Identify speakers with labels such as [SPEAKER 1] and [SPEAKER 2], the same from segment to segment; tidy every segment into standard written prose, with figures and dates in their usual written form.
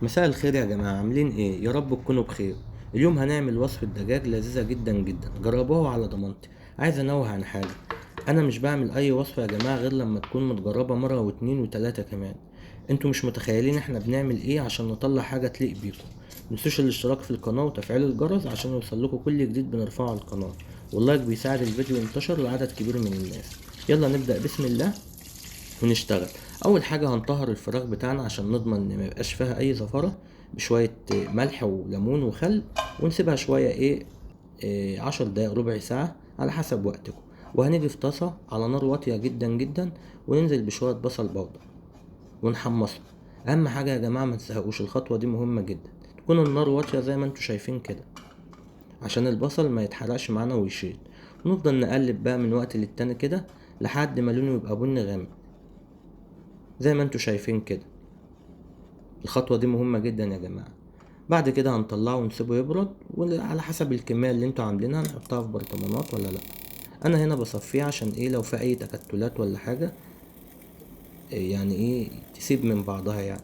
[SPEAKER 1] مساء الخير يا جماعة، عاملين ايه؟ يا رب تكونوا بخير. اليوم هنعمل وصفة دجاج لذيذة جدا جدا، جربوها على ضمانتي. عايز انوه عن حاجة، انا مش بعمل اي وصفة يا جماعة غير لما تكون متجربة مرة واتنين وتلاتة كمان. انتوا مش متخيلين احنا بنعمل ايه عشان نطلع حاجة تليق بيكم. متنسوش الاشتراك في القناة وتفعيل الجرس عشان يوصلكوا كل جديد بنرفعه على القناة، واللايك بيساعد الفيديو ينتشر لعدد كبير من الناس. يلا نبدأ بسم الله ونشتغل. اول حاجه هنطهر الفراخ بتاعنا عشان نضمن ان ما يبقاش فيها اي زفاره، بشويه ملح وليمون وخل، ونسيبها شويه 10 دقايق ربع ساعه على حسب وقتكم. وهنيجي في طاسه على نار واطيه جدا جدا، وننزل بشويه بصل بودر ونحمصه. اهم حاجه يا جماعه ما تزهقوش، الخطوه دي مهمه جدا، تكون النار واطيه زي ما انتوا شايفين كده عشان البصل ما يتحرقش معانا ويشيط. ونفضل نقلب بقى من وقت للتاني كده لحد ما لونه يبقى بني غامق زي ما انتوا شايفين كده. الخطوة دي مهمة جدا يا جماعة. بعد كده هنطلعه ونسيبه يبرد، وعلى حسب الكمية اللي انتوا عاملينها نحطها في برطمانات ولا لا. انا هنا بصفيه عشان ايه؟ لو في اي تكتلات ولا حاجة يعني ايه تسيب من بعضها يعني.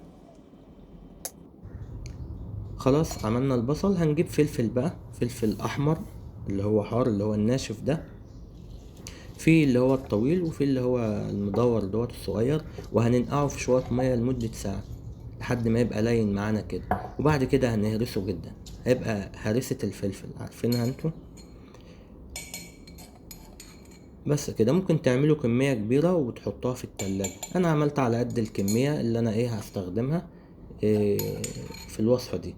[SPEAKER 1] خلاص عملنا البصل، هنجيب فلفل بقى، فلفل احمر اللي هو حار اللي هو الناشف ده، في اللي هو الطويل وفي اللي هو المدور دوت الصغير، وهننقعه في شوية مية لمدة ساعة لحد ما يبقى لين معانا كده. وبعد كده هنهرسه جدا، هيبقى هرسة الفلفل عارفينها انتوا. بس كده ممكن تعملوا كمية كبيرة وتحطوها في التلاجة. انا عملت على قد الكمية اللي انا هستخدمها في الوصفة دي.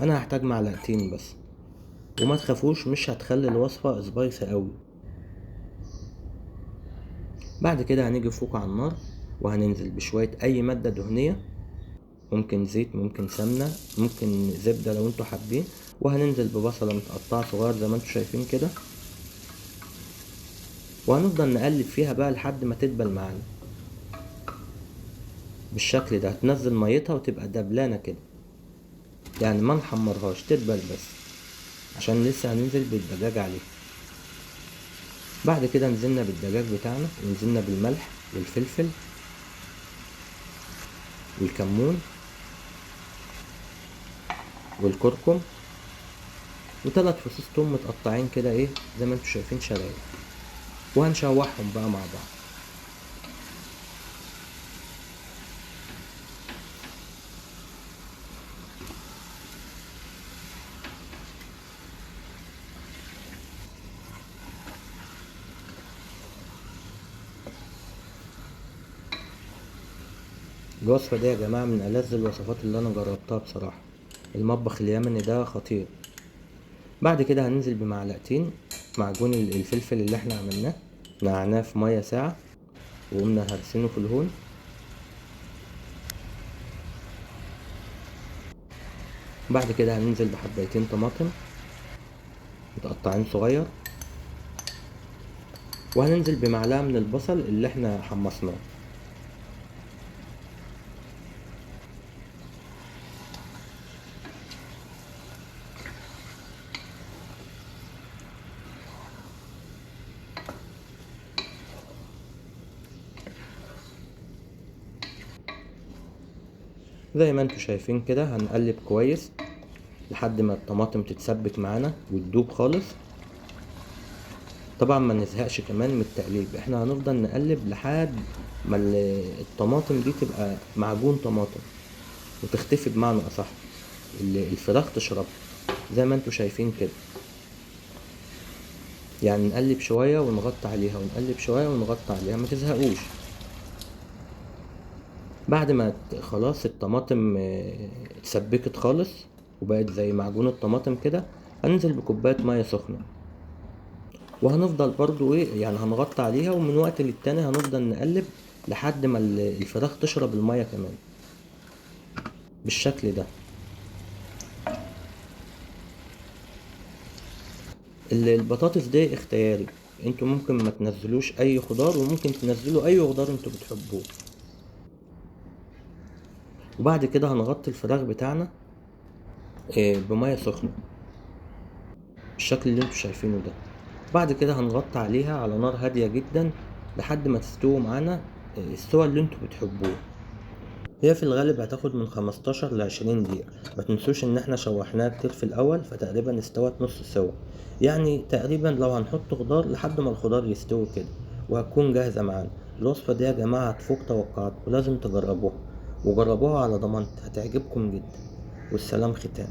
[SPEAKER 1] انا هحتاج معلقتين بس، وما تخافوش مش هتخلي الوصفة سبايسي قوي. بعد كده هنيجي فوق على النار وهننزل بشوية اي مادة دهنية، ممكن زيت ممكن سمنة ممكن زبدة لو انتوا حابين. وهننزل ببصلة متقطعة صغير زي ما انتوا شايفين كده، وهنفضل نقلب فيها بقى لحد ما تدبل معانا بالشكل ده. هتنزل ميتها وتبقى دبلانة كده، يعني ما نحمرهاش، تدبل بس عشان لسه هننزل بالدجاج عليه. بعد كده نزلنا بالدجاج بتاعنا ونزلنا بالملح والفلفل والكمون والكركم وثلاث فصوص توم متقطعين كده ايه زي ما انتوا شايفين شرايح، وهنشوحهم بقى مع بعض. الوصفة دي يا جماعة من ألذ الوصفات اللي أنا جربتها بصراحة. المطبخ اليمني ده خطير. بعد كده هننزل بمعلقتين معجون الفلفل اللي احنا عملناه، نقعناه في مية ساعة وقمنا هرسينه في الهون. بعد كده هننزل بحبايتين طماطم متقطعين صغير، وهننزل بمعلقة من البصل اللي احنا حمصناه. زي ما انتوا شايفين كده هنقلب كويس لحد ما الطماطم تتسبك معانا وتدوب خالص. طبعا ما نزهقش كمان من التقليب، احنا هنفضل نقلب لحد ما الطماطم دي تبقى معجون طماطم وتختفي بمعنى اصح، الفراخ تشرب زي ما انتوا شايفين كده. يعني نقلب شوية ونغطي عليها ونقلب شوية ونغطي عليها، ما تزهقوش. بعد ما خلاص الطماطم اتسبكت خالص وبقت زي معجون الطماطم كده، هننزل بكوباية مية سخنة، وهنفضل برضو ايه يعني هنغطي عليها، ومن وقت للتاني هنفضل نقلب لحد ما الفراخ تشرب المية كمان بالشكل ده. البطاطس دي اختياري، انتوا ممكن ما تنزلوش اي خضار وممكن تنزلوا اي خضار انتوا بتحبوه. وبعد كده هنغطي الفراخ بتاعنا بمية سخنة بالشكل اللي انتوا شايفينه ده. بعد كده هنغطي عليها على نار هادية جدا لحد ما تستوي معانا السوى اللي انتوا بتحبوه. هي في الغالب هتاخد من 15 ل20 دقيقة. ما تنسوش ان احنا شوحناها كتير في الاول، فتقريبا استوت نص سوا. يعني تقريبا لو هنحط خضار لحد ما الخضار يستوي كده، وهتكون جاهزة معانا. الوصفة دي يا جماعة هتفوق توقعاتكم، ولازم تجربوها، وجربوها على ضمانتي هتعجبكم جدا. والسلام ختام.